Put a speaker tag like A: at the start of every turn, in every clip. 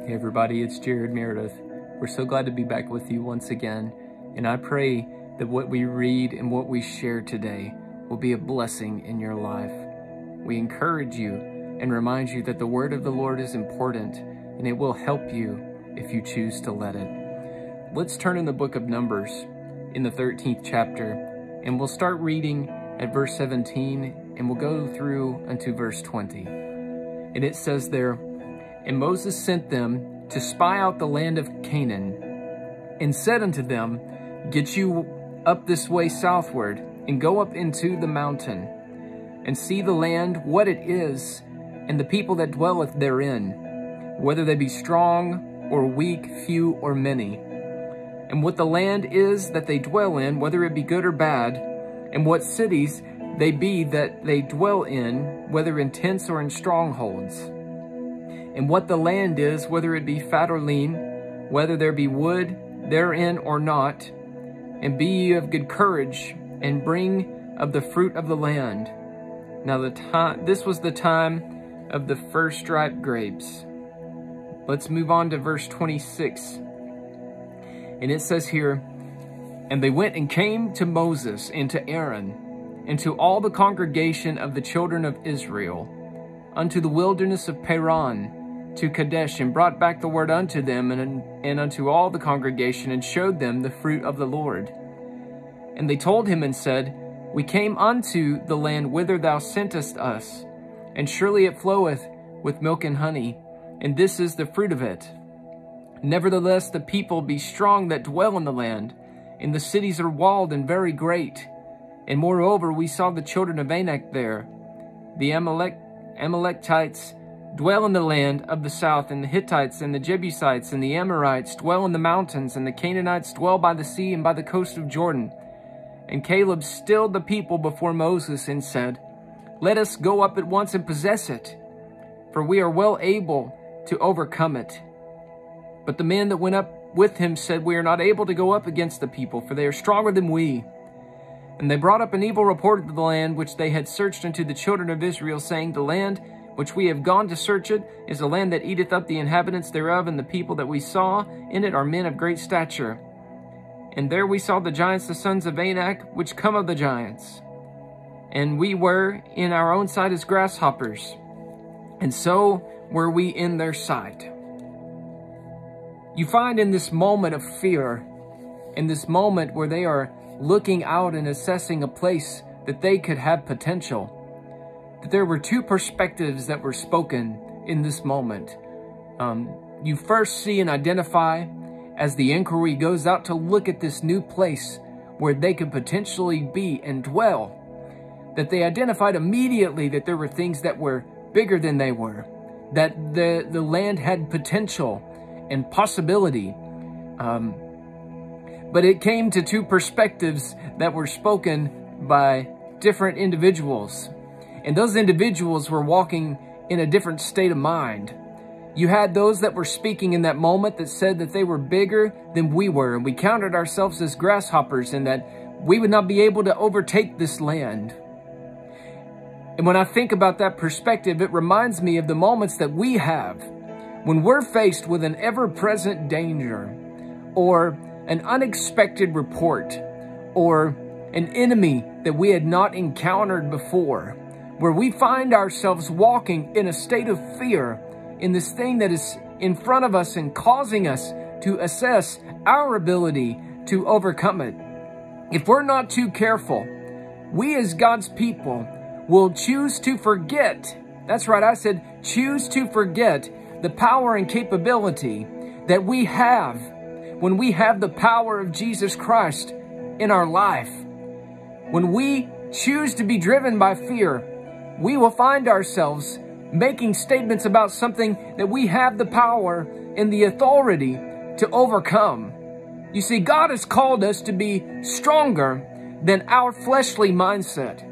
A: Hey everybody, it's Jared Meredith. We're so glad to be back with you once again, and I pray that what we read and what we share today will be a blessing in your life. We encourage you and remind you that the word of the Lord is important, and it will help you if you choose to let it. Let's turn in the book of Numbers in the 13th chapter, and we'll start reading at verse 17, and we'll go through unto verse 20. And it says there, "And Moses sent them to spy out the land of Canaan, and said unto them, Get you up this way southward, and go up into the mountain, and see the land what it is, and the people that dwelleth therein, whether they be strong or weak, few or many, and what the land is that they dwell in, whether it be good or bad, and what cities they be that they dwell in, whether in tents or in strongholds. And what the land is, whether it be fat or lean, whether there be wood therein or not. And be ye of good courage, and bring of the fruit of the land." Now this was the time of the first ripe grapes. Let's move on to verse 26. And it says here, "And they went and came to Moses and to Aaron, and to all the congregation of the children of Israel, unto the wilderness of Paran, to Kadesh, and brought back the word unto them and unto all the congregation, and showed them the fruit of the Lord. And they told him and said, We came unto the land whither thou sentest us, and surely it floweth with milk and honey, and this is the fruit of it. Nevertheless the people be strong that dwell in the land, and the cities are walled and very great. And moreover we saw the children of Anak there. The Amalekites dwell in the land of the south, and the Hittites and the Jebusites and the Amorites dwell in the mountains, and the Canaanites dwell by the sea and by the coast of Jordan. And Caleb stilled the people before Moses and said, Let us go up at once and possess it, for we are well able to overcome it. But the men that went up with him said, We are not able to go up against the people, for they are stronger than we. And they brought up an evil report of the land which they had searched unto the children of Israel, saying, The land which we have gone to search it is a land that eateth up the inhabitants thereof, and the people that we saw in it are men of great stature. And there we saw the giants, the sons of Anak, which come of the giants. And we were in our own sight as grasshoppers, and so were we in their sight." You find in this moment of fear, in this moment where they are looking out and assessing a place that they could have potential, that there were two perspectives that were spoken in this moment. You first see and identify as the inquiry goes out to look at this new place where they could potentially be and dwell, that they identified immediately that there were things that were bigger than they were, that the land had potential and possibility. But it came to two perspectives that were spoken by different individuals. And those individuals were walking in a different state of mind. You had those that were speaking in that moment that said that they were bigger than we were, and we counted ourselves as grasshoppers, and that we would not be able to overtake this land. And when I think about that perspective, it reminds me of the moments that we have when we're faced with an ever-present danger, or an unexpected report, or an enemy that we had not encountered before, where we find ourselves walking in a state of fear in this thing that is in front of us and causing us to assess our ability to overcome it. If we're not too careful, we as God's people will choose to forget. That's right, I said choose to forget the power and capability that we have when we have the power of Jesus Christ in our life. When we choose to be driven by fear, we will find ourselves making statements about something that we have the power and the authority to overcome. You see, God has called us to be stronger than our fleshly mindset.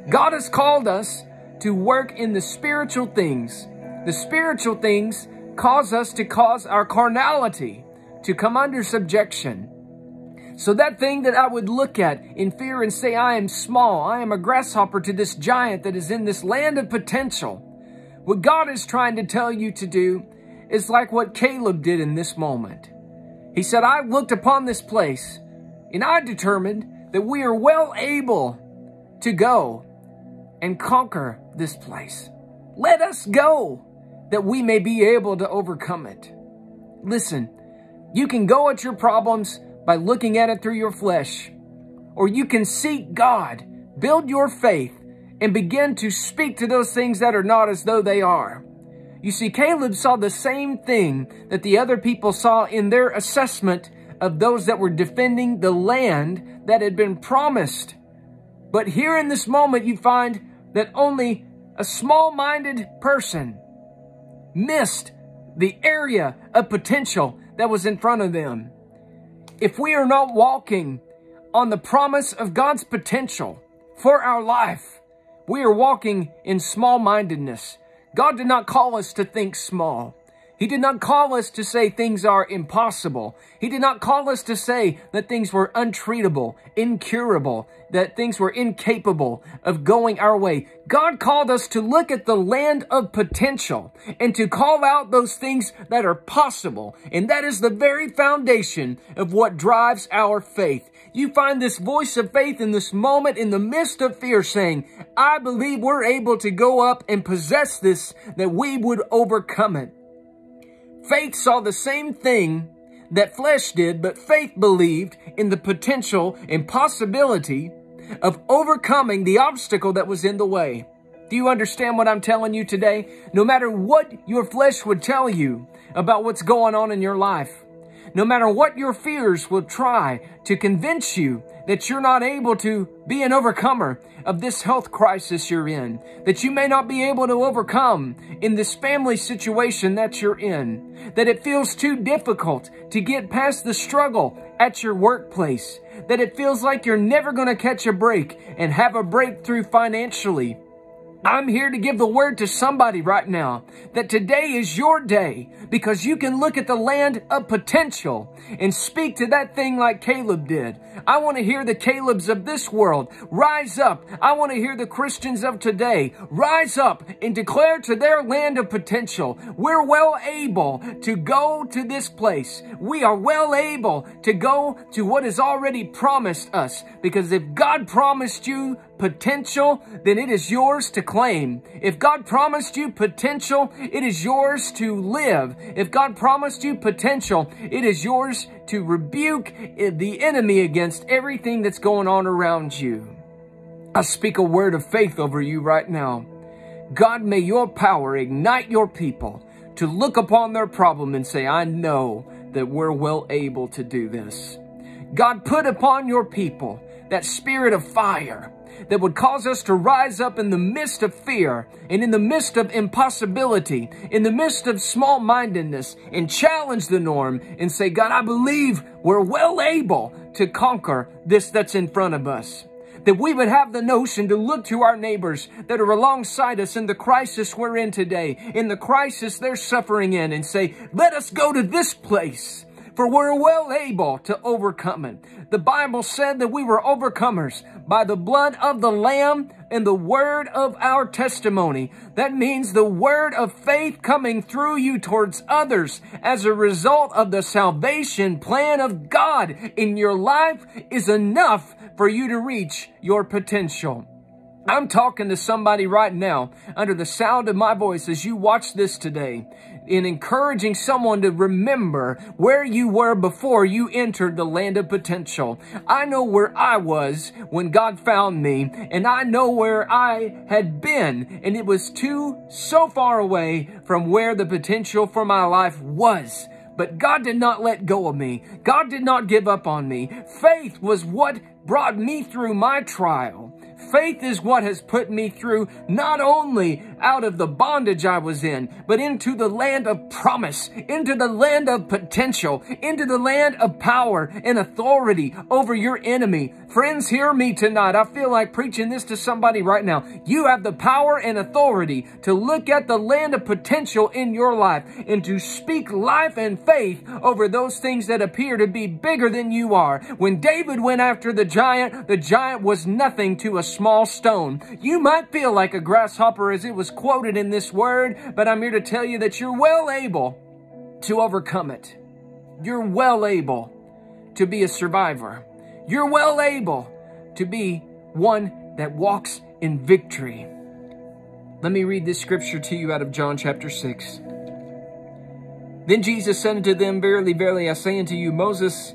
A: God has called us to work in the spiritual things. The spiritual things cause us to cause our carnality to come under subjection. So that thing that I would look at in fear and say, I am small, I am a grasshopper to this giant that is in this land of potential. What God is trying to tell you to do is like what Caleb did in this moment. He said, I looked upon this place and I determined that we are well able to go and conquer this place. Let us go that we may be able to overcome it. Listen, you can go at your problems by looking at it through your flesh, or you can seek God, build your faith, and begin to speak to those things that are not as though they are. You see, Caleb saw the same thing that the other people saw in their assessment of those that were defending the land that had been promised. But here in this moment, you find that only a small-minded person missed the area of potential that was in front of them. If we are not walking on the promise of God's potential for our life, we are walking in small-mindedness. God did not call us to think small. He did not call us to say things are impossible. He did not call us to say that things were untreatable, incurable, that things were incapable of going our way. God called us to look at the land of potential and to call out those things that are possible. And that is the very foundation of what drives our faith. You find this voice of faith in this moment in the midst of fear saying, I believe we're able to go up and possess this, that we would overcome it. Faith saw the same thing that flesh did, but faith believed in the potential and possibility of overcoming the obstacle that was in the way. Do you understand what I'm telling you today? No matter what your flesh would tell you about what's going on in your life, no matter what your fears will try to convince you that you're not able to be an overcomer of this health crisis you're in, that you may not be able to overcome in this family situation that you're in, that it feels too difficult to get past the struggle at your workplace, that it feels like you're never going to catch a break and have a breakthrough financially. I'm here to give the word to somebody right now that today is your day, because you can look at the land of potential and speak to that thing like Caleb did. I want to hear the Calebs of this world rise up. I want to hear the Christians of today rise up and declare to their land of potential, we're well able to go to this place. We are well able to go to what is already promised us, because if God promised you potential, then it is yours to claim. If God promised you potential, it is yours to live. If God promised you potential, it is yours to rebuke the enemy against everything that's going on around you. I speak a word of faith over you right now. God, may your power ignite your people to look upon their problem and say, I know that we're well able to do this. God, put upon your people that spirit of fire that would cause us to rise up in the midst of fear and in the midst of impossibility, in the midst of small-mindedness, and challenge the norm and say, God, I believe we're well able to conquer this that's in front of us. That we would have the notion to look to our neighbors that are alongside us in the crisis we're in today, in the crisis they're suffering in, and say, let us go to this place, for we're well able to overcome it. The Bible said that we were overcomers by the blood of the Lamb and the word of our testimony. That means the word of faith coming through you towards others as a result of the salvation plan of God in your life is enough for you to reach your potential. I'm talking to somebody right now under the sound of my voice as you watch this today, in encouraging someone to remember where you were before you entered the land of potential. I know where I was when God found me, and I know where I had been, and it was so far away from where the potential for my life was. But God did not let go of me. God did not give up on me. Faith was what brought me through my trial. Faith is what has put me through not only out of the bondage I was in, but into the land of promise, into the land of potential, into the land of power and authority over your enemy. Friends, hear me tonight. I feel like preaching this to somebody right now. You have the power and authority to look at the land of potential in your life and to speak life and faith over those things that appear to be bigger than you are. When David went after the giant was nothing to a small stone. You might feel like a grasshopper as it was quoted in this word, but I'm here to tell you that you're well able to overcome it. You're well able to be a survivor. You're well able to be one that walks in victory. Let me read this scripture to you out of John chapter 6. Then Jesus said unto them, Verily, verily, I say unto you, Moses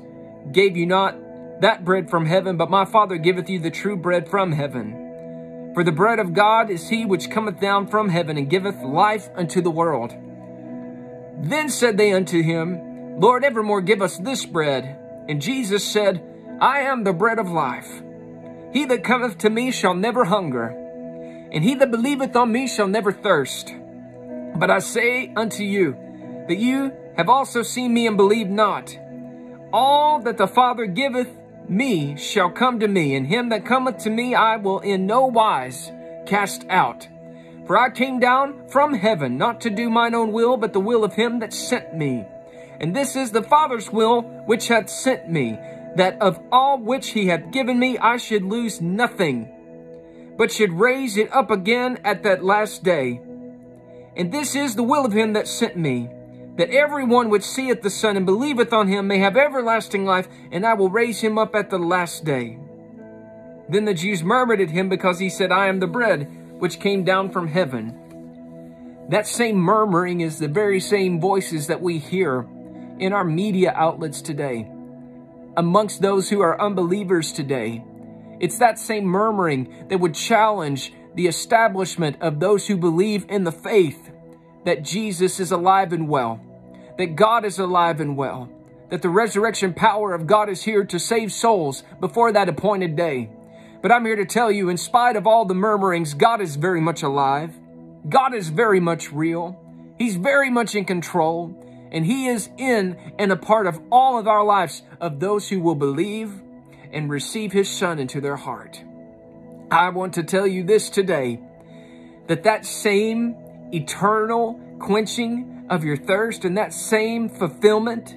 A: gave you not that bread from heaven, but my Father giveth you the true bread from heaven. For the bread of God is he which cometh down from heaven, and giveth life unto the world. Then said they unto him, Lord, evermore give us this bread. And Jesus said, I am the bread of life. He that cometh to me shall never hunger, and he that believeth on me shall never thirst. But I say unto you, that you have also seen me and believe not. All that the Father giveth me shall come to me, and him that cometh to me I will in no wise cast out. For I came down from heaven, not to do mine own will, but the will of him that sent me. And this is the Father's will which hath sent me, that of all which he hath given me I should lose nothing, but should raise it up again at that last day. And this is the will of him that sent me, that everyone which seeth the Son and believeth on him may have everlasting life, and I will raise him up at the last day. Then the Jews murmured at him, because he said, I am the bread which came down from heaven. That same murmuring is the very same voices that we hear in our media outlets today, amongst those who are unbelievers today. It's that same murmuring that would challenge the establishment of those who believe in the faith that Jesus is alive and well, that God is alive and well, that the resurrection power of God is here to save souls before that appointed day. But I'm here to tell you, in spite of all the murmurings, God is very much alive. God is very much real. He's very much in control, and he is in and a part of all of our lives, of those who will believe and receive his Son into their heart. I want to tell you this today, that same eternal quenching of your thirst and that same fulfillment,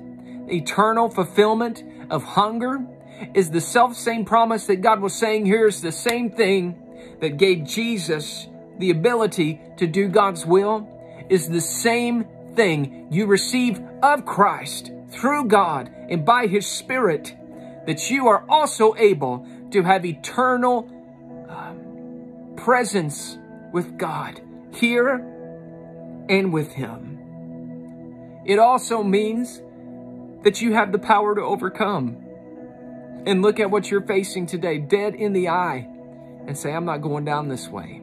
A: eternal fulfillment of hunger, is the self-same promise that God was saying here is the same thing that gave Jesus the ability to do God's will, is the same thing you receive of Christ through God and by his Spirit, that you are also able to have eternal presence with God here and with him. It also means that you have the power to overcome and look at what you're facing today dead in the eye and say, I'm not going down this way.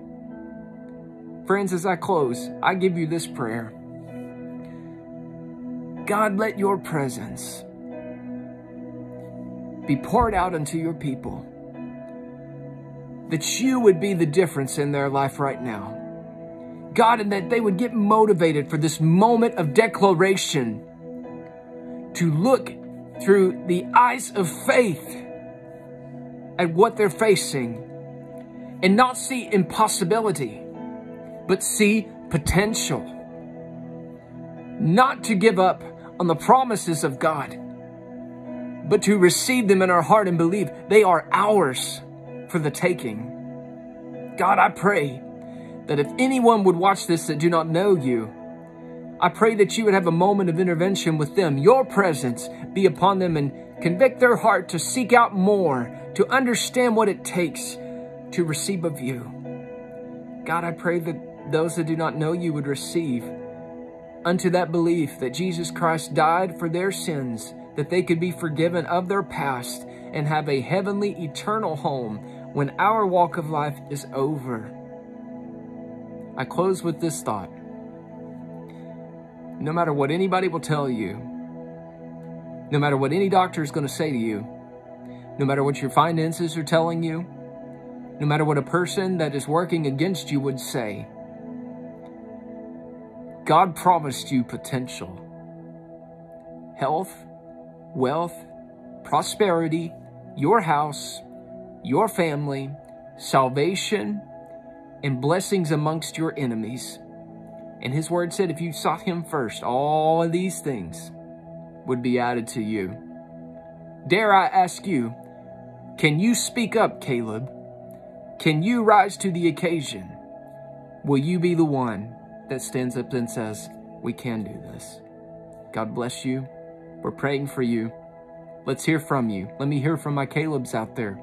A: Friends, as I close, I give you this prayer. God, let your presence be poured out unto your people, that you would be the difference in their life right now. God, and that they would get motivated for this moment of declaration to look through the eyes of faith at what they're facing and not see impossibility, but see potential. Not to give up on the promises of God, but to receive them in our heart and believe they are ours for the taking. God, I pray that if anyone would watch this that do not know you, I pray that you would have a moment of intervention with them. Your presence be upon them and convict their heart to seek out more, to understand what it takes to receive of you. God, I pray that those that do not know you would receive unto that belief that Jesus Christ died for their sins, that they could be forgiven of their past and have a heavenly eternal home when our walk of life is over. I close with this thought. No matter what anybody will tell you, no matter what any doctor is going to say to you, no matter what your finances are telling you, no matter what a person that is working against you would say, God promised you potential, health, wealth, prosperity, your house, your family, salvation, and blessings amongst your enemies. And his word said, if you sought him first, all of these things would be added to you. Dare I ask you, can you speak up, Caleb? Can you rise to the occasion? Will you be the one that stands up and says, we can do this? God bless you. We're praying for you. Let's hear from you. Let me hear from my Calebs out there.